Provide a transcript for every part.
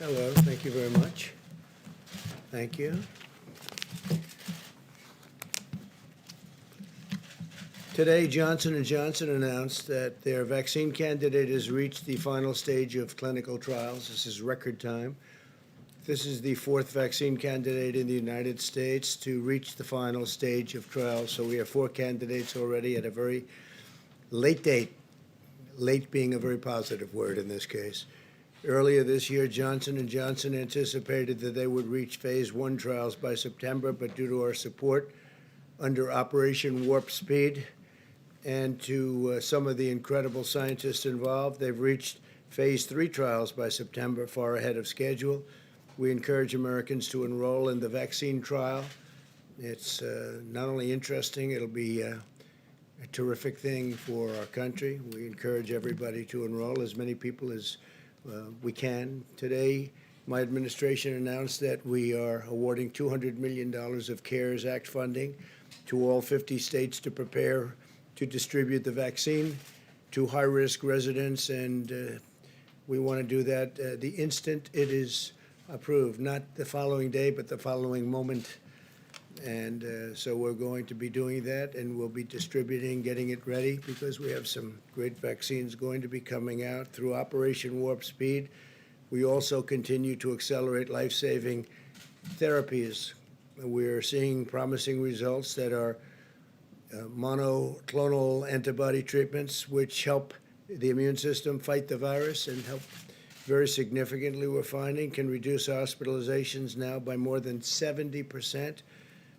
Hello, thank you very much. Thank you. Today, Johnson & Johnson announced that their vaccine candidate has reached the final stage of clinical trials. This is record time. This is the fourth vaccine candidate in the United States to reach the final stage of trials. So we have four candidates already at a very late date, late being a very positive word in this case. Earlier this year, Johnson & Johnson anticipated that they would reach phase 1 trials by September, but due to our support under Operation Warp Speed and to some of the incredible scientists involved, they've reached phase 3 trials by September, far ahead of schedule. We encourage Americans to enroll in the vaccine trial. It's not only interesting, it'll be a terrific thing for our country. We encourage everybody to enroll, as many people as we can. Today, my administration announced that we are awarding $200 million of CARES Act funding to all 50 states to prepare to distribute the vaccine to high-risk residents, and we want to do that the instant it is approved, not the following day, but the following moment. And so we're going to be doing that, and we'll be distributing, getting it ready, because we have some great vaccines going to be coming out through Operation Warp Speed. We also continue to accelerate life-saving therapies. We're seeing promising results that are monoclonal antibody treatments, which help the immune system fight the virus and help very significantly, we're finding, can reduce hospitalizations now by more than 70%.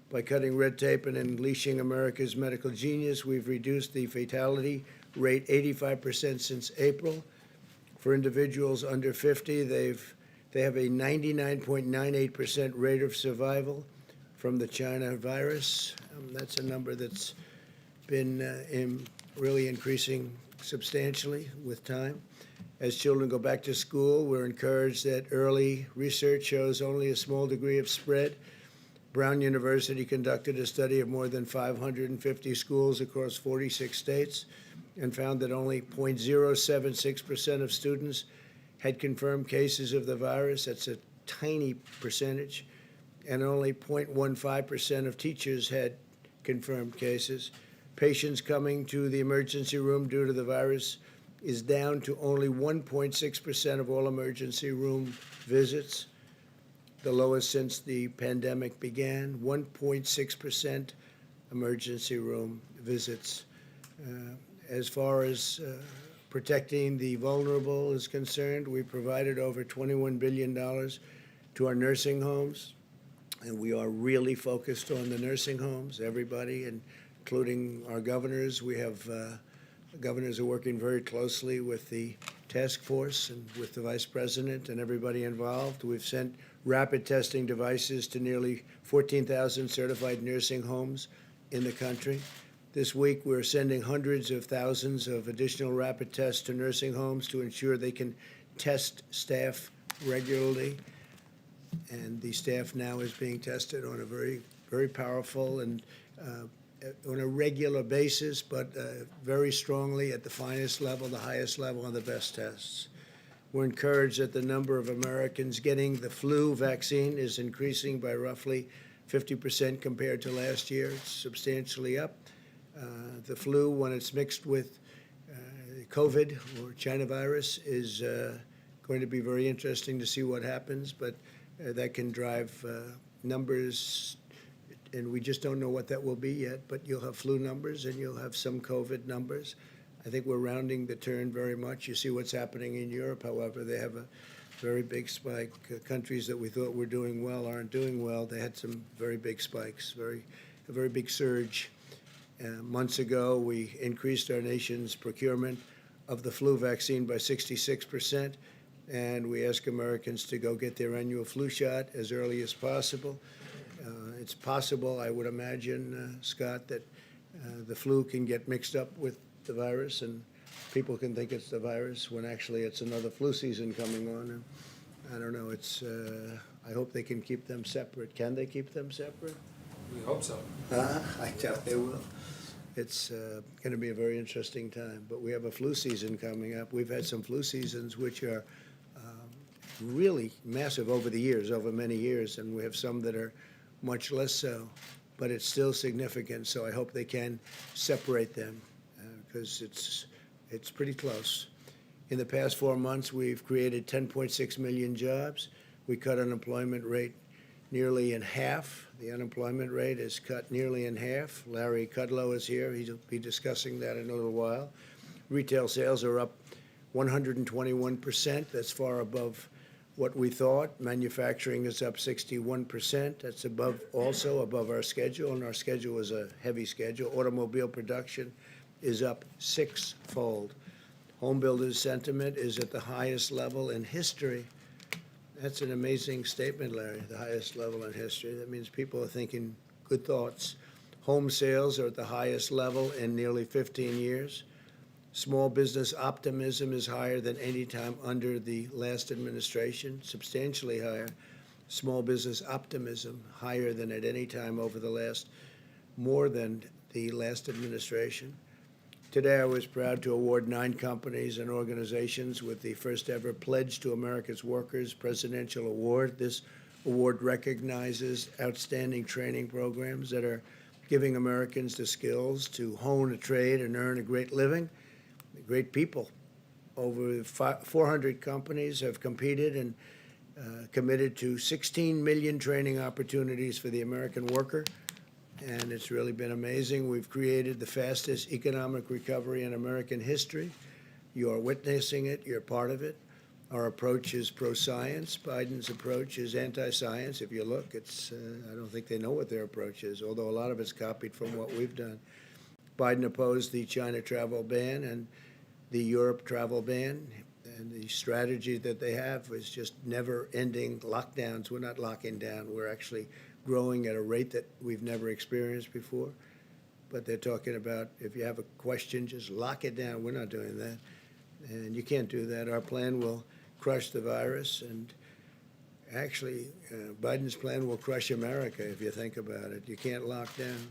By cutting red tape and unleashing America's medical genius, we've reduced the fatality rate 85% since April. For individuals under 50, they have a 99.98% rate of survival from the China virus. That's a number that's been really increasing substantially with time. As children go back to school, we're encouraged that early research shows only a small degree of spread. Brown University conducted a study of more than 550 schools across 46 states and found that only 0.076% of students had confirmed cases of the virus. That's a tiny percentage. And only 0.15% of teachers had confirmed cases. Patients coming to the emergency room due to the virus is down to only 1.6% of all emergency room visits, the lowest since the pandemic began. 1.6% emergency room visits. As far as protecting the vulnerable is concerned, we provided over $21 billion to our nursing homes, and we are really focused on the nursing homes, everybody, including our governors. We have governors are working very closely with the task force and with the vice president and everybody involved. We've sent rapid testing devices to nearly 14,000 certified nursing homes in the country. This week, we're sending hundreds of thousands of additional rapid tests to nursing homes to ensure they can test staff regularly. And the staff now is being tested on a very, very powerful and on a regular basis, but very strongly at the finest level, the highest level, and the best tests. We're encouraged that the number of Americans getting the flu vaccine is increasing by roughly 50% compared to last year. It's substantially up. The flu, when it's mixed with COVID or China virus, is going to be very interesting to see what happens, but that can drive numbers, and we just don't know what that will be yet, but you'll have flu numbers and you'll have some COVID numbers. I think we're rounding the turn very much. You see what's happening in Europe, however, they have a very big spike. Countries that we thought were doing well aren't doing well. They had some very big spikes, a very big surge. Months ago, we increased our nation's procurement of the flu vaccine by 66%, and we ask Americans to go get their annual flu shot as early as possible. It's possible, I would imagine, Scott, that the flu can get mixed up with the virus, and people can think it's the virus when actually it's another flu season coming on. And I don't know. I hope they can keep them separate. Can they keep them separate? We hope so. I doubt they will. It's going to be a very interesting time. But we have a flu season coming up. We've had some flu seasons which are really massive over the years, over many years, and we have some that are much less so, but it's still significant, so I hope they can separate them, because it's pretty close. In the past 4 months, we've created 10.6 million jobs. We cut unemployment rate nearly in half. The unemployment rate is cut nearly in half. Larry Kudlow is here. He'll be discussing that in a little while. Retail sales are up 121%. That's far above what we thought. Manufacturing is up 61%. That's also above our schedule, and our schedule is a heavy schedule. Automobile production is up sixfold. Home builders' sentiment is at the highest level in history. That's an amazing statement, Larry, the highest level in history. That means people are thinking good thoughts. Home sales are at the highest level in nearly 15 years. Small business optimism is higher than any time under the last administration, substantially higher. Small business optimism higher than at any time over the last, more than the last administration. Today, I was proud to award 9 companies and organizations with the first ever Pledge to America's Workers Presidential Award. This award recognizes outstanding training programs that are giving Americans the skills to hone a trade and earn a great living. Great people. Over 400 companies have competed and committed to 16 million training opportunities for the American worker. And it's really been amazing. We've created the fastest economic recovery in American history. You are witnessing it. You're part of it. Our approach is pro-science. Biden's approach is anti-science. If you look, it's I don't think they know what their approach is, although a lot of it's copied from what we've done. Biden opposed the China travel ban and the Europe travel ban, and the strategy that they have is just never-ending lockdowns. We're not locking down. We're actually growing at a rate that we've never experienced before. But they're talking about, if you have a question, just lock it down. We're not doing that. And you can't do that. Our plan will crush the virus. And actually, Biden's plan will crush America, if you think about it. You can't lock down.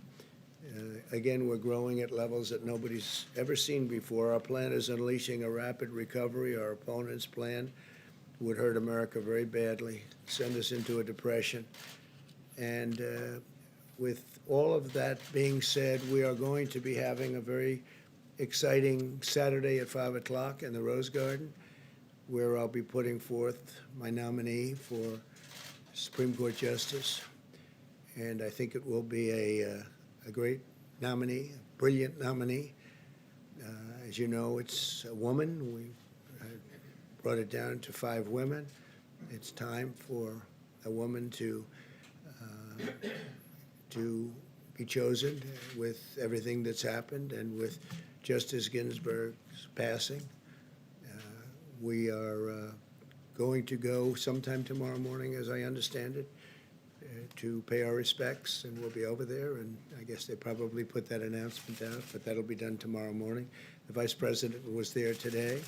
Again, we're growing at levels that nobody's ever seen before. Our plan is unleashing a rapid recovery. Our opponent's plan would hurt America very badly, send us into a depression. And with all of that being said, we are going to be having a very exciting Saturday at 5 o'clock in the Rose Garden, where I'll be putting forth my nominee for Supreme Court Justice. And I think it will be a great nominee, a brilliant nominee. As you know, it's a woman. We brought it down to 5 women. It's time for a woman to be chosen with everything that's happened and with Justice Ginsburg's passing. We are going to go sometime tomorrow morning, as I understand it, to pay our respects, and we'll be over there, and I guess they probably put that announcement out, but that'll be done tomorrow morning. The Vice President was there today,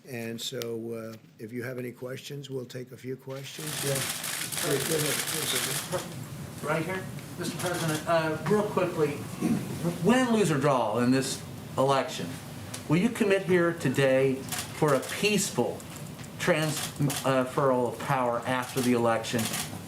and so if you have any questions, we'll take a few questions. Yeah. Go ahead. Right here, Mr. President, real quickly, win, lose, or draw in this election, will you commit here today for a peaceful transferal of power after the election?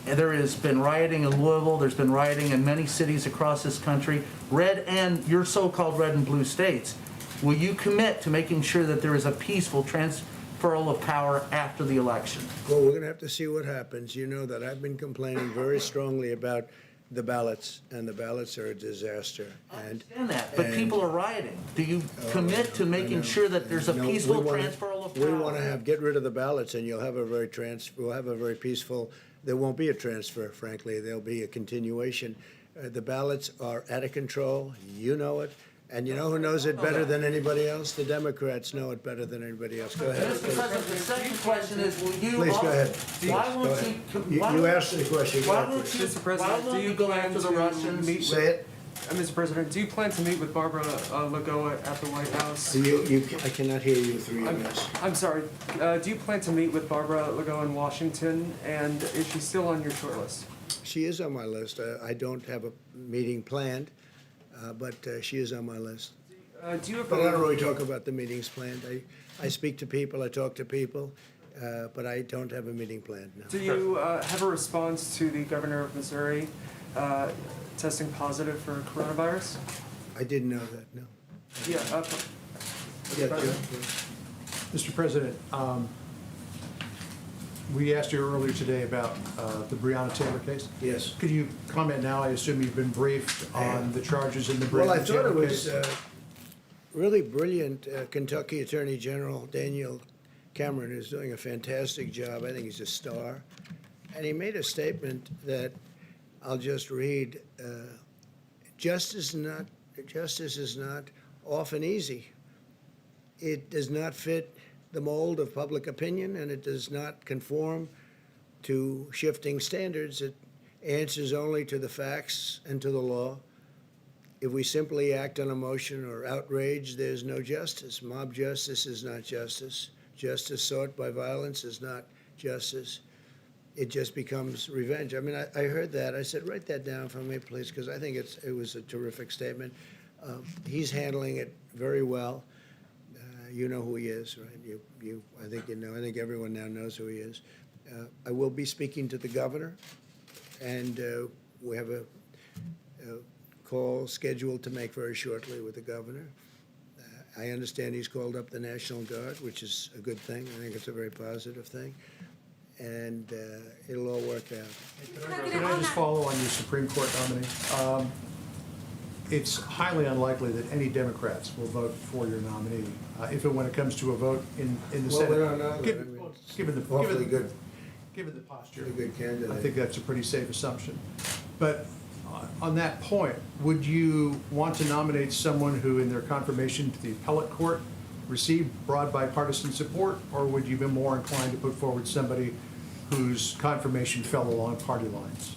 There has been rioting in Louisville, there's been rioting in many cities across this country, red and your so-called red and blue states. Will you commit to making sure that there is a peaceful transferal of power after the election? Well, we're going to have to see what happens. You know that I've been complaining very strongly about the ballots, and the ballots are a disaster. I understand that, but people are rioting. Do you commit to making sure that there's a peaceful transferal of power? We want to get rid of the ballots, and we'll have a very peaceful. There won't be a transfer, frankly. There'll be a continuation. The ballots are out of control. You know it. And you know who knows it better than anybody else? The Democrats know it better than anybody else. Go ahead. Mr. President, the second question is, will you... Please, go ahead. Why won't you asked the question. Why won't you, Mr. President, do you go after the Russians? Say it. Mr. President, do you plan to meet with Barbara Lagoa at the White House? I cannot hear you through your mask. I'm sorry. Do you plan to meet with Barbara Lagoa in Washington, and is she still on your short list? She is on my list. I don't have a meeting planned, but she is on my list. Do you have But I don't really talk about the meetings planned. I speak to people. I talk to people. but I don't have a meeting planned now. Do you have a response to the governor of Missouri testing positive for coronavirus? I didn't know that, no. Yeah. Yeah, Joe, Mr. President, we asked you earlier today about the Breonna Taylor case. yes. Could you comment now? I assume you've been briefed on the charges in the Well, I Breonna thought it Taylor was case. really brilliant. Kentucky Attorney General Daniel Cameron is doing a fantastic job. I think he's a star. And he made a statement that I'll just read. Justice is not often easy. It does not fit the mold of public opinion, and it does not conform to shifting standards. It answers only to the facts and to the law. If we simply act on emotion or outrage, there's no justice. Mob justice is not justice. Justice sought by violence is not justice. It just becomes revenge. I mean, I heard that. I said, write that down for me, please, because I think it was a terrific statement. He's handling it very well. You know who he is, right? I think you know. I think everyone now knows who he is. I will be speaking to the governor, and we have a call scheduled to make very shortly with the governor. I understand he's called up the National Guard, which is a good thing. I think it's a very positive thing, and it'll all work out. Can I just follow on your Supreme Court nominee? It's highly unlikely that any Democrats will vote for your nominee if and when it comes to a vote in the Well, Senate. we don't know that. Given- I mean, well, it's given the awfully good, given the posture, pretty good candidate. I think that's a pretty safe assumption. But on that point, would you want to nominate someone who, in their confirmation to the appellate court, received broad bipartisan support, or would you be more inclined to put forward somebody whose confirmation fell along party lines?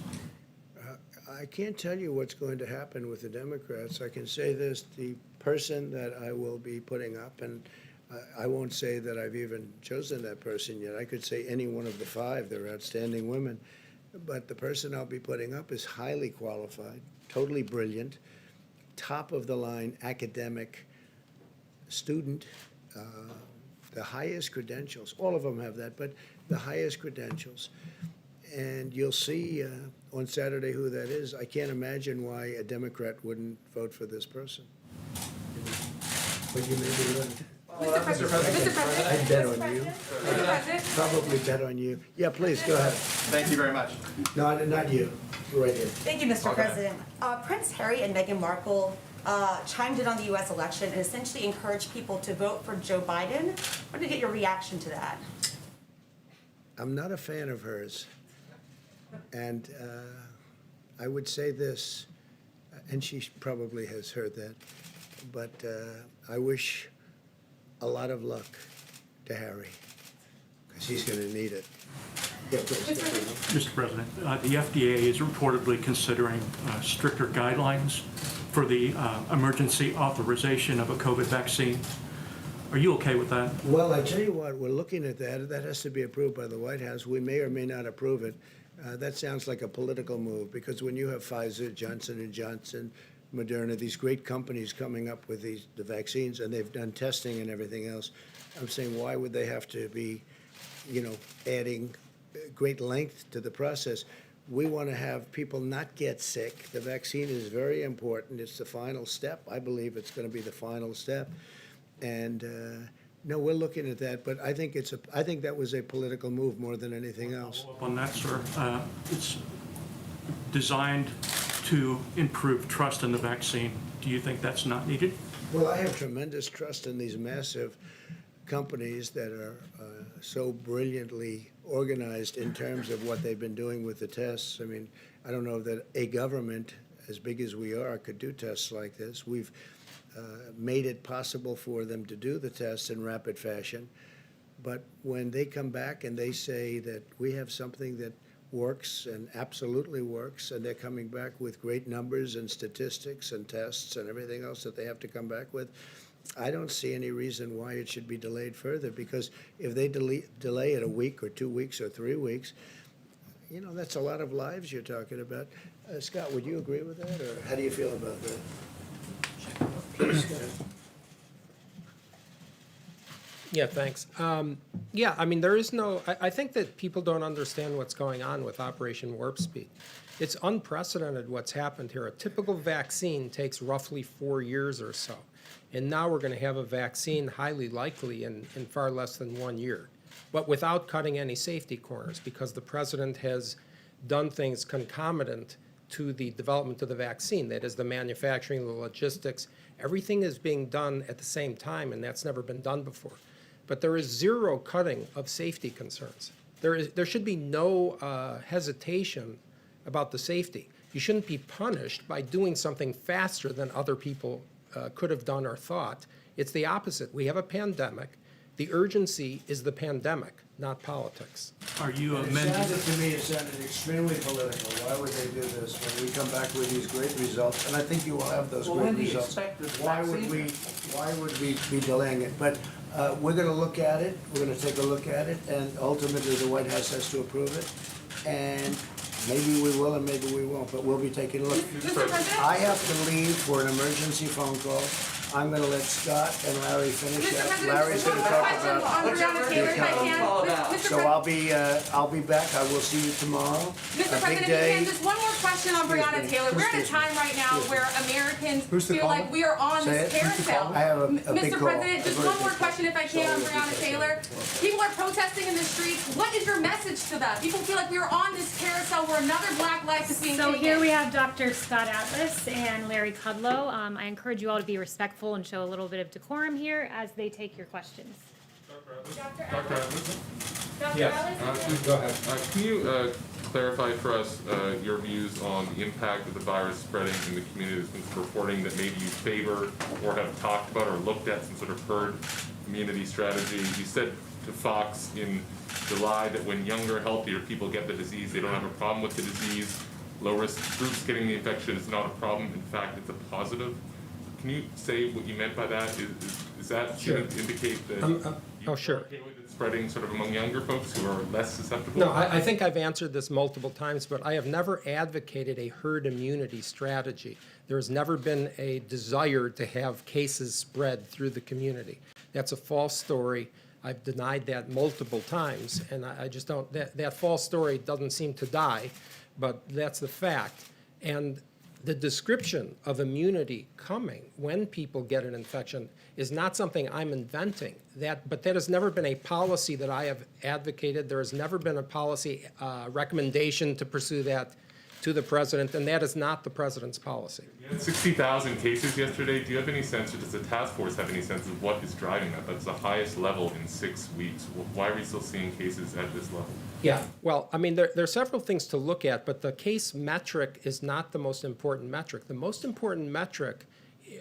I can't tell you what's going to happen with the Democrats. I can say this, the person that I will be putting up, and I won't say that I've even chosen that person yet. I could say any one of the five. They're outstanding women. But the person I'll be putting up is highly qualified, totally brilliant, top of the line academic student, the highest credentials. All of them have that, but the highest credentials. And you'll see on Saturday who that is. I can't imagine why a Democrat wouldn't vote for this person. But you may be right. Mr. President. I'd bet on you. Mr. President. Probably bet on you. Yeah, please, go ahead. Thank you very much. No, not you. Right here. Thank you, Mr. Okay. President. Prince Harry and Meghan Markle chimed in on the U.S. election and essentially encouraged people to vote for Joe Biden. I want to get your reaction to that. I'm not a fan of hers. And I would say this, and she probably has heard that, but I wish a lot of luck to Harry, because he's going to need it. Yeah, please. Mr. President, the FDA is reportedly considering stricter guidelines for the emergency authorization of a COVID vaccine. Are you okay with that? Well, I tell you what, we're looking at that. That has to be approved by the White House. We may or may not approve it. That sounds like a political move, because when you have Pfizer, Johnson & Johnson, Moderna, these great companies coming up with the vaccines, and they've done testing and everything else, I'm saying, why would they have to be, adding great length to the process? We want to have people not get sick. The vaccine is very important. It's the final step. I believe it's going to be the final step. And no, we're looking at that, but I think that was a political move more than anything else. Follow up on that, sir. It's designed to improve trust in the vaccine. Do you think that's not needed? Well, I have tremendous trust in these massive companies that are so brilliantly organized in terms of what they've been doing with the tests. I mean, I don't know that a government as big as we are could do tests like this. We've made it possible for them to do the tests in rapid fashion. But when they come back and they say that we have something that works and absolutely works, and they're coming back with great numbers and statistics and tests and everything else that they have to come back with, I don't see any reason why it should be delayed further, because if they delay it a week or 2 weeks or 3 weeks, that's a lot of lives you're talking about. Scott, would you agree with that, or how do you feel about that? Please, Scott. Yeah, thanks. Yeah, I mean, there is no, I think that people don't understand what's going on with Operation Warp Speed. It's unprecedented what's happened here. A typical vaccine takes roughly 4 years or so. And now we're going to have a vaccine highly likely in far less than 1 year, but without cutting any safety corners, because the president has done things concomitant to the development of the vaccine. That is the manufacturing, the logistics, everything is being done at the same time, and that's never been done before. But there is zero cutting of safety concerns. There should be no hesitation about the safety. You shouldn't be punished by doing something faster than other people could have done or thought. It's the opposite. We have a pandemic. The urgency is the pandemic, not politics. Are you It amending? sounded to me, it sounded extremely political. Why would they do this when we come back with these great results? And I think you will have those Well, great when do you results. expect this Why would vaccine? why would we be delaying it? But we're gonna look at it, we're gonna take a look at it, and ultimately the White House has to approve it. And maybe we will and maybe we won't, but we'll be taking a look. Mr. President? I have to leave for an emergency phone call. I'm gonna let Scott and Larry finish Mr. that. President, Larry's just one gonna more talk question about. on Breonna Taylor, if I Call can. about. Mr. So President, I'll be back. I will see you tomorrow. Mr. A big President, if day. you can, just one more question on Breonna me. Taylor. We're at a Excuse me. time right now where Americans Who's the feel like caller? we are on Say this it. Who's the carousel. caller? I have a big Mr. call. President, just A very one more big question if I can on Sorry, Breonna Mr. Taylor. People are protesting in the streets. What is your message to them? People feel like we are on this carousel where another black life is being So taken. here we have Dr. Scott Atlas and Larry Kudlow. I encourage you all to be respectful and show a little bit of decorum here as they take your questions. Dr. Atlas? Dr. Atlas? Go ahead. Can you clarify for us your views on the impact of the virus spreading in the community? There's been some reporting that maybe you favor or have talked about or looked at some sort of herd immunity strategy. You said to Fox in July that when younger, healthier people get the disease, they don't have a problem with the disease. Low-risk groups getting the infection is not a problem. In fact, it's a positive. Can you say what you meant by that? Is that Sure. to indicate that oh, sure. you're okay with it spreading sort of among younger folks who are less susceptible? No, I think I've answered this multiple times, but I have never advocated a herd immunity strategy. There has never been a desire to have cases spread through the community. That's a false story. I've denied that multiple times, and I just don't, that false story doesn't seem to die, but that's the fact. And the description of immunity coming when people get an infection is not something I'm inventing. But that has never been a policy that I have advocated. There has never been a policy recommendation to pursue that to the president, and that is not the president's policy. You had 60,000 cases yesterday. Do you have any sense, or does the task force have any sense of what is driving that? That's the highest level in 6 weeks. Why are we still seeing cases at this level? Yeah, well, I mean, there are several things to look at, but the case metric is not the most important metric. The most important metric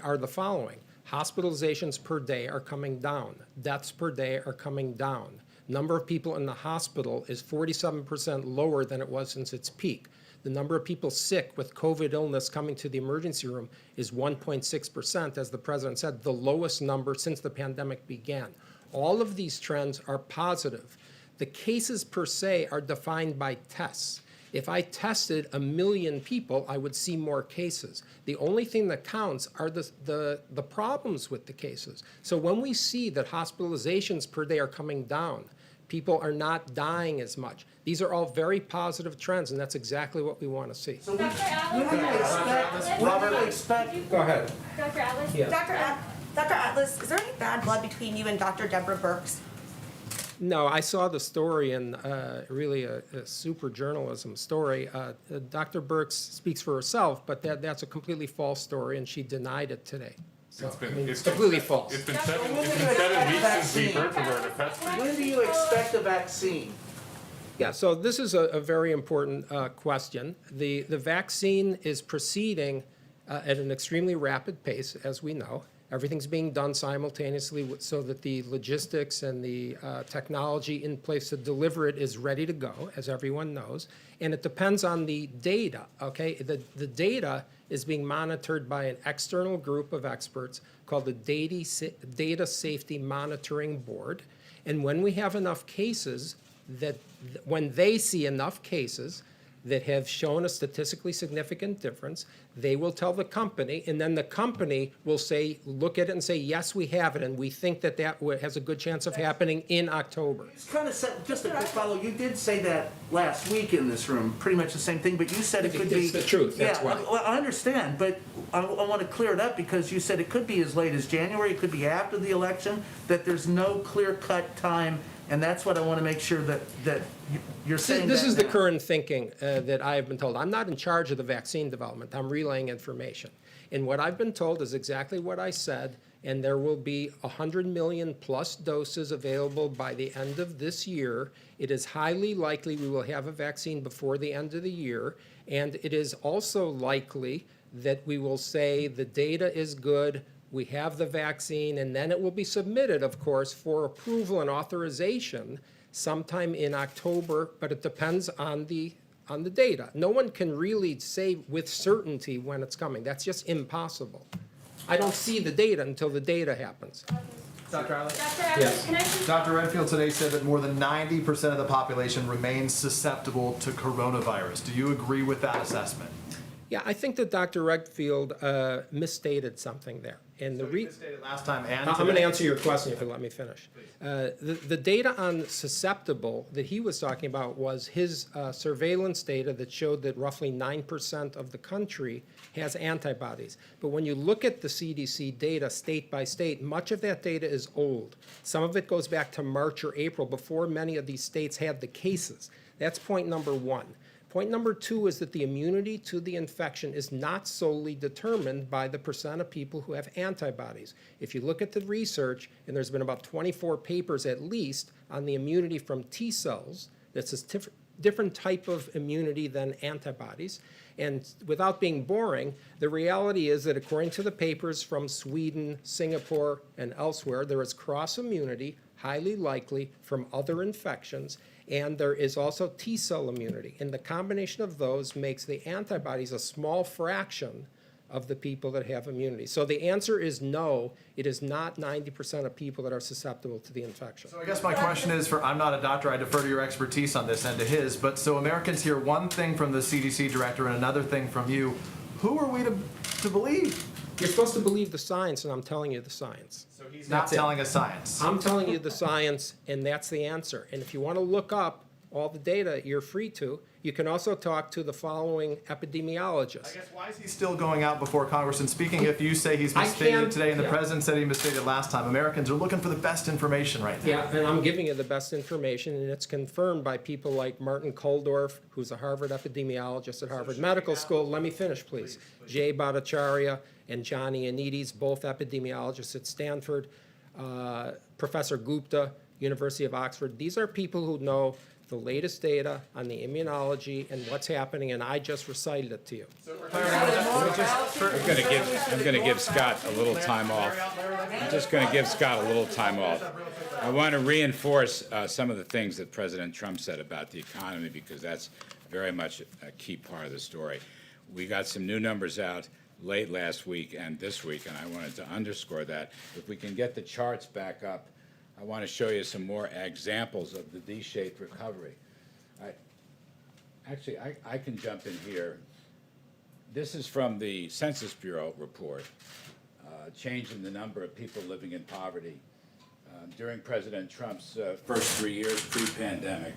are the following. Hospitalizations per day are coming down. Deaths per day are coming down. Number of people in the hospital is 47% lower than it was since its peak. The number of people sick with COVID illness coming to the emergency room is 1.6%, as the president said, the lowest number since the pandemic began. All of these trends are positive. The cases per se are defined by tests. If I tested 1 million people, I would see more cases. The only thing that counts are the problems with the cases. So when we see that hospitalizations per day are coming down, people are not dying as much. These are all very positive trends, and that's exactly what we want to see. So Dr. Atlas? when do you expect? Go ahead. Dr. Atlas? Yeah. Dr. Atlas, is there any bad blood between you and Dr. Deborah Birx? No, I saw the story, and really a super journalism story. Dr. Birx speaks for herself, but that's a completely false story, and she denied it today. So, I mean, it's completely false. It's been 7 weeks since we heard from her in a press briefing. When do you expect a vaccine? Yeah, so this is a very important question. The vaccine is proceeding at an extremely rapid pace, as we know. Everything's being done simultaneously so that the logistics and the technology in place to deliver it is ready to go, as everyone knows. And it depends on the data, okay? The data is being monitored by an external group of experts called the Data Safety Monitoring Board. And when we have enough cases, when they see enough cases, that have shown a statistically significant difference. They will tell the company, and then the company will say, look at it and say, yes, we have it, and we think that has a good chance of happening in October. It's kind of said, just a quick follow, you did say that last week in this room, pretty much the same thing, but you said it could be. It's the truth, that's Yeah, why. well, I understand, but I want to clear it up because you said it could be as late as January, it could be after the election, that there's no clear-cut time, and that's what I want to make sure that you're saying. This that is the now. current thinking that I have been told. I'm not in charge of the vaccine development. I'm relaying information. And what I've been told is exactly what I said, and there will be 100 million plus doses available by the end of this year. It is highly likely we will have a vaccine before the end of the year, and it is also likely that we will say the data is good, we have the vaccine, and then it will be submitted, of course, for approval and authorization sometime in October, but it depends on the data. No one can really say with certainty when it's coming. That's just impossible. I don't see the data until the data happens. Dr. Allen? Dr. Evans, can I just Dr. Redfield today said that more than 90% of the population remains susceptible to coronavirus. Do you agree with that assessment? Yeah, I think that Dr. Redfield misstated something there. And the You stated last time and I'm going to today. answer your question if you let me finish. The data on susceptible that he was talking about was his surveillance data that showed that roughly 9% of the country has antibodies. But when you look at the CDC data state by state, much of that data is old. Some of it goes back to March or April before many of these states had the cases. That's point number one. Point number two is that the immunity to the infection is not solely determined by the percent of people who have antibodies. If you look at the research, and there's been about 24 papers at least on the immunity from T cells, that's a different type of immunity than antibodies. And without being boring, the reality is that according to the papers from Sweden, Singapore, and elsewhere, there is cross immunity, highly likely, from other infections. And there is also T-cell immunity. And the combination of those makes the antibodies a small fraction of the people that have immunity. So the answer is no, it is not 90% of people that are susceptible to the infection. So I guess my question is I'm not a doctor, I defer to your expertise on this and to his, but so Americans hear one thing from the CDC director and another thing from you. Who are we to believe? You're supposed to believe the science, and I'm telling you the science. So he's not telling us science. I'm telling you the science, and that's the answer. And if you want to look up all the data, you're free to. You can also talk to the following epidemiologists. I guess why is he still going out before Congress and speaking if you say he's I misstated can't- today and the yeah. president said he misstated last time? Americans are looking for the best information right now. Yeah, and I'm giving you the best information, and it's confirmed by people like Martin Kulldorff, who's a Harvard epidemiologist at Harvard Medical School. Let me finish, please. Jay Bhattacharya and Johnny Anides, both epidemiologists at Stanford. Professor Gupta, University of Oxford. These are people who know the latest data on the immunology and what's happening, and I just recited it to you. I'm going to give Scott a little time off. I'm just going to give Scott a little time off. I want to reinforce some of the things that President Trump said about the economy because that's very much a key part of the story. We got some new numbers out late last week and this week, and I wanted to underscore that. If we can get the charts back up, I want to show you some more examples of the D-shaped recovery. Actually, I can jump in here. This is from the Census Bureau report, change in the number of people living in poverty. During President Trump's first 3 years pre-pandemic,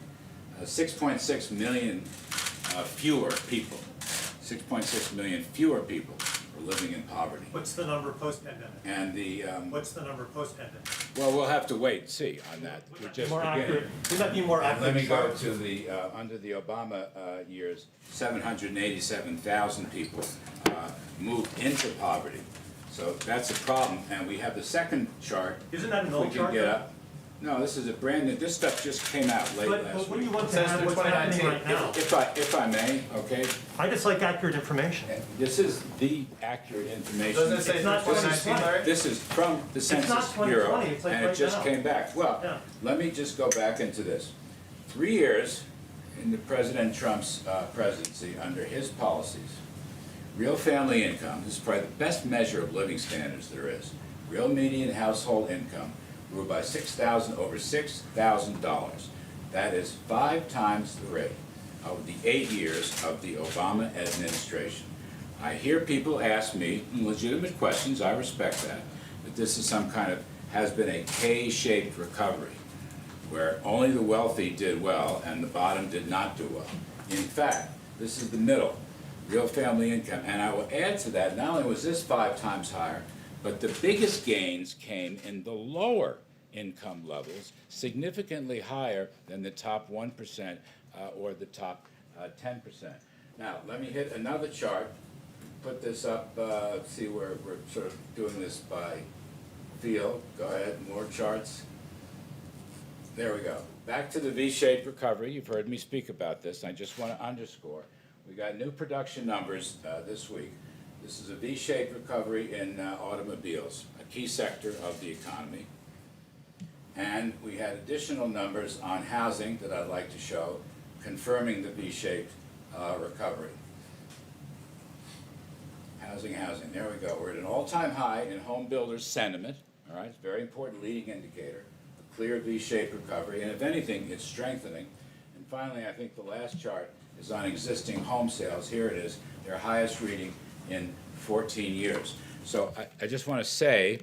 6.6 million fewer people, 6.6 million fewer people were living in poverty. What's the number post-pandemic? And the, What's the number post-pandemic? well, we'll have to wait and see on that. We're just More beginning. accurate, would that be more And accurate? let me go to the, under the Obama years, 787,000 people moved into poverty. So that's a problem, and we have the second chart. Isn't that an If old we can chart, get though? up. No, this is a brand new, this stuff just came out late But last when week. you want It to says have through what's happening 2019. right now, If I may, okay? I just like accurate information. This is the accurate information. Doesn't it say It's not 2019, Larry? This is from the not Census Bureau, 2020, it's like and it right just now. came back. Well, Yeah. let me just go back into this. 3 years in the President Trump's presidency, under his policies, real family income, this is probably the best measure of living standards there is, real median household income grew by over $6,000. That is 5 times the rate of the 8 years of the Obama administration. I hear people ask me legitimate questions, I respect that this is some kind of, has been a K-shaped recovery, where only the wealthy did well and the bottom did not do well. In fact, this is the middle, real family income. And I will add to that, not only was this 5 times higher, but the biggest gains came in the lower income levels, significantly higher than the top 1% or the top 10%. Now, let me hit another chart, put this up, see where we're sort of doing this by field. Go ahead, more charts. There we go. Back to the V-shaped recovery. You've heard me speak about this. I just want to underscore. We got new production numbers this week. This is a V-shaped recovery in automobiles, a key sector of the economy. And we had additional numbers on housing that I'd like to show, confirming the V-shaped recovery. Housing. There we go. We're at an all-time high in home builders' sentiment. All right, it's a very important leading indicator. A clear V-shaped recovery, and if anything, it's strengthening. And finally, I think the last chart is on existing home sales. Here it is, their highest reading in 14 years. So I just want to say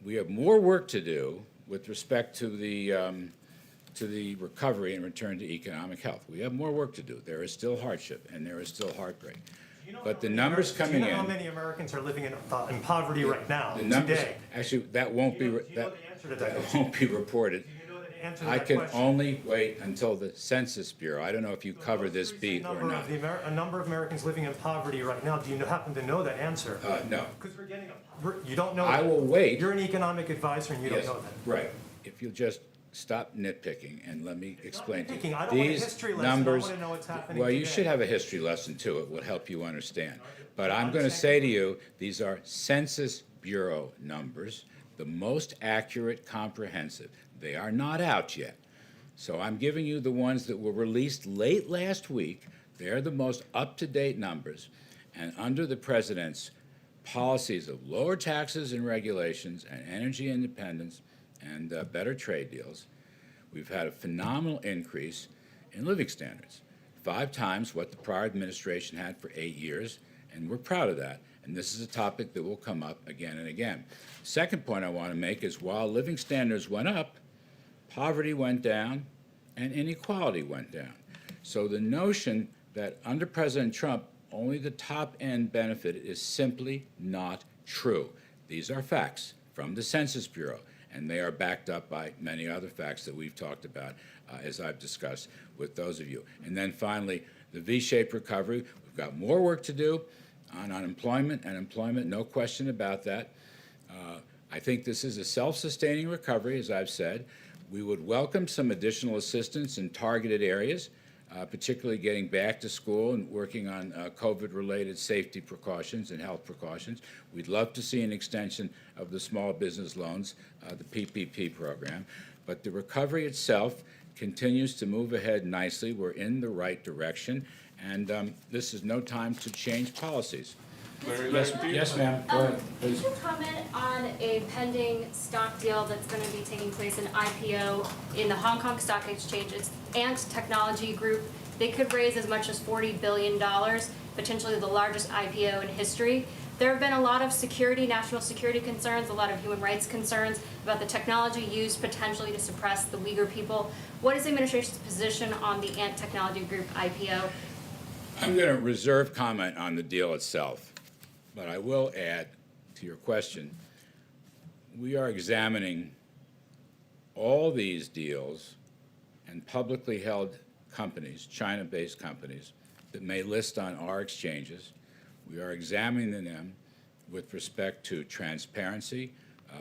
we have more work to do with respect to the recovery and return to economic health. We have more work to do. There is still hardship and there is still heartbreak. But the numbers coming in. Do you know how many Americans are living in poverty right now, The numbers, today? actually, that won't be, that won't be reported. Do you know the answer to I that can question? only wait until the Census Bureau. I don't know if you cover this beat or not. A number of Americans living in poverty right now, do you happen to know that answer? No. Because you don't know I that. will wait. You're an economic advisor and you don't Yes, know that. right. If you'll just stop nitpicking and let me explain to you. nitpicking. I don't want a These history lesson. I numbers, wanna know what's happening well, you today. should have a history lesson too. It would help you understand. But I'm going to say to you, these are Census Bureau numbers, the most accurate, comprehensive. They are not out yet. So I'm giving you the ones that were released late last week. They're the most up-to-date numbers. And under the president's policies of lower taxes and regulations and energy independence and better trade deals, we've had a phenomenal increase in living standards, 5 times what the prior administration had for 8 years, and we're proud of that. And this is a topic that will come up again and again. Second point I want to make is while living standards went up, poverty went down and inequality went down. So the notion that under President Trump only the top end benefit is simply not true. These are facts from the Census Bureau, and they are backed up by many other facts that we've talked about as I've discussed with those of you. And then finally, the V-shaped recovery. We've got more work to do on unemployment and employment, no question about that. I think this is a self-sustaining recovery, as I've said. We would welcome some additional assistance in targeted areas, particularly getting back to school and working on COVID-related safety precautions and health precautions. We'd love to see an extension of the small business loans, the PPP program. But the recovery itself continues to move ahead nicely. We're in the right direction, and this is no time to change policies. Yes, ma'am. Go ahead, please. Could you comment on a pending stock deal that's going to be taking place, an IPO in the Hong Kong Stock Exchange's Ant Technology Group? They could raise as much as $40 billion, potentially the largest IPO in history. There have been a lot of national security concerns, a lot of human rights concerns about the technology used potentially to suppress the Uyghur people. What is the administration's position on the Ant Technology Group IPO? I'm going to reserve comment on the deal itself, but I will add to your question, we are examining all these deals and publicly held companies, China-based companies, that may list on our exchanges. We are examining them with respect to transparency,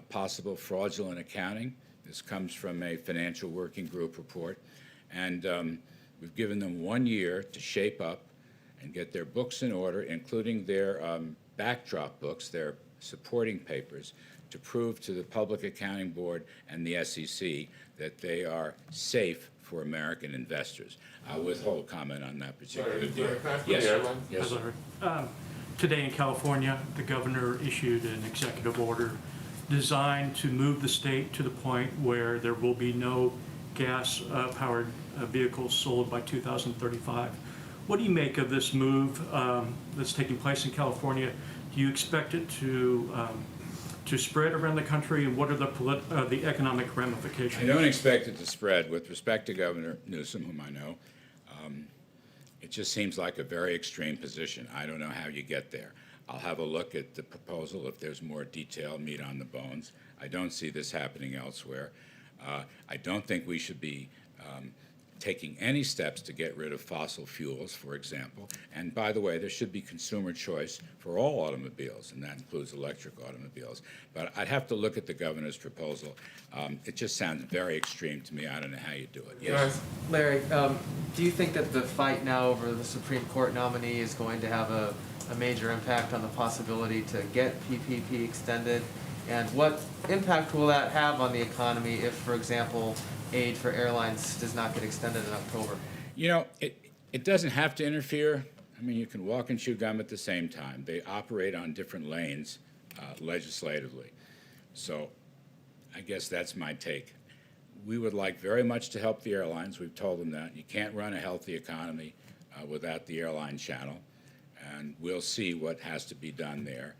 possible fraudulent accounting. This comes from a financial working group report. And we've given them 1 year to shape up and get their books in order, including their backdrop books, their supporting papers, to prove to the Public Accounting Board and the SEC that they are safe for American investors. I'll withhold comment on that particular deal. Yes, yes. Today in California, the governor issued an executive order designed to move the state to the point where there will be no gas-powered vehicles sold by 2035. What do you make of this move that's taking place in California? Do you expect it to spread around the country, and what are the economic ramifications? I don't expect it to spread. With respect to Governor Newsom, whom I know, it just seems like a very extreme position. I don't know how you get there. I'll have a look at the proposal if there's more detail, meat on the bones. I don't see this happening elsewhere. I don't think we should be taking any steps to get rid of fossil fuels, for example. And by the way, there should be consumer choice for all automobiles, and that includes electric automobiles. But I'd have to look at the governor's proposal. It just sounds very extreme to me. I don't know how you do it. Yes. Larry, do you think that the fight now over the Supreme Court nominee is going to have a major impact on the possibility to get PPP extended? And what impact will that have on the economy if, for example, aid for airlines does not get extended in October? You know, it doesn't have to interfere. I mean, you can walk and chew gum at the same time. They operate on different lanes legislatively. So I guess that's my take. We would like very much to help the airlines. We've told them that. You can't run a healthy economy without the airline channel. And we'll see what has to be done there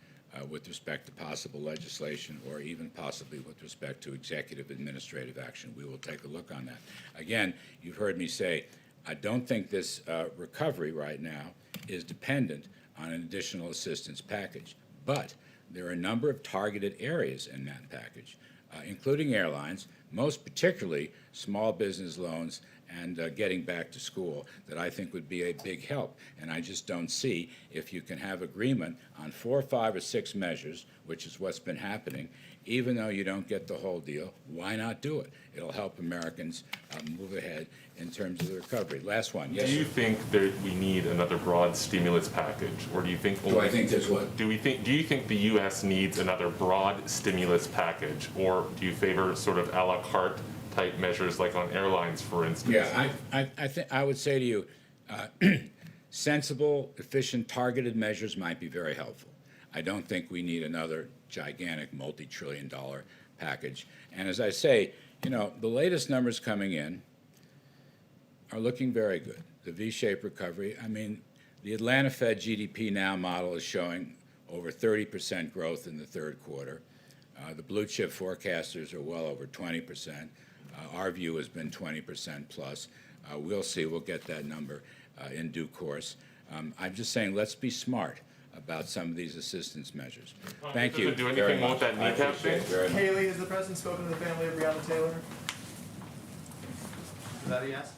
with respect to possible legislation or even possibly with respect to executive administrative action. We will take a look on that. Again, you've heard me say, I don't think this recovery right now is dependent on an additional assistance package. But there are a number of targeted areas in that package, including airlines, most particularly small business loans and getting back to school, that I think would be a big help. And I just don't see if you can have agreement on 4, 5, or 6 measures, which is what's been happening, even though you don't get the whole deal, why not do it? It'll help Americans move ahead in terms of the recovery. Last one. Yes, Do you sir. think that we need another broad stimulus package, or do you think? Do I think there's what? Do you think the U.S. needs another broad stimulus package, or do you favor sort of a la carte type measures like on airlines, for instance? Yeah, I would say to you, sensible, efficient, targeted measures might be very helpful. I don't think we need another gigantic multi-trillion-dollar package. And as I say, you know, the latest numbers coming in are looking very good. The V-shaped recovery, I mean, the Atlanta Fed GDP Now model is showing over 30% growth in the third quarter. The blue chip forecasters are well over 20%. Our view has been 20% plus. We'll see. We'll get that number in due course. I'm just saying, let's be smart about some of these assistance measures. Thank you. Does it do very anything more with much. that I kneecap appreciate it thing? very much. Haley, has the president spoken to the family of Breonna Taylor? Is that a yes?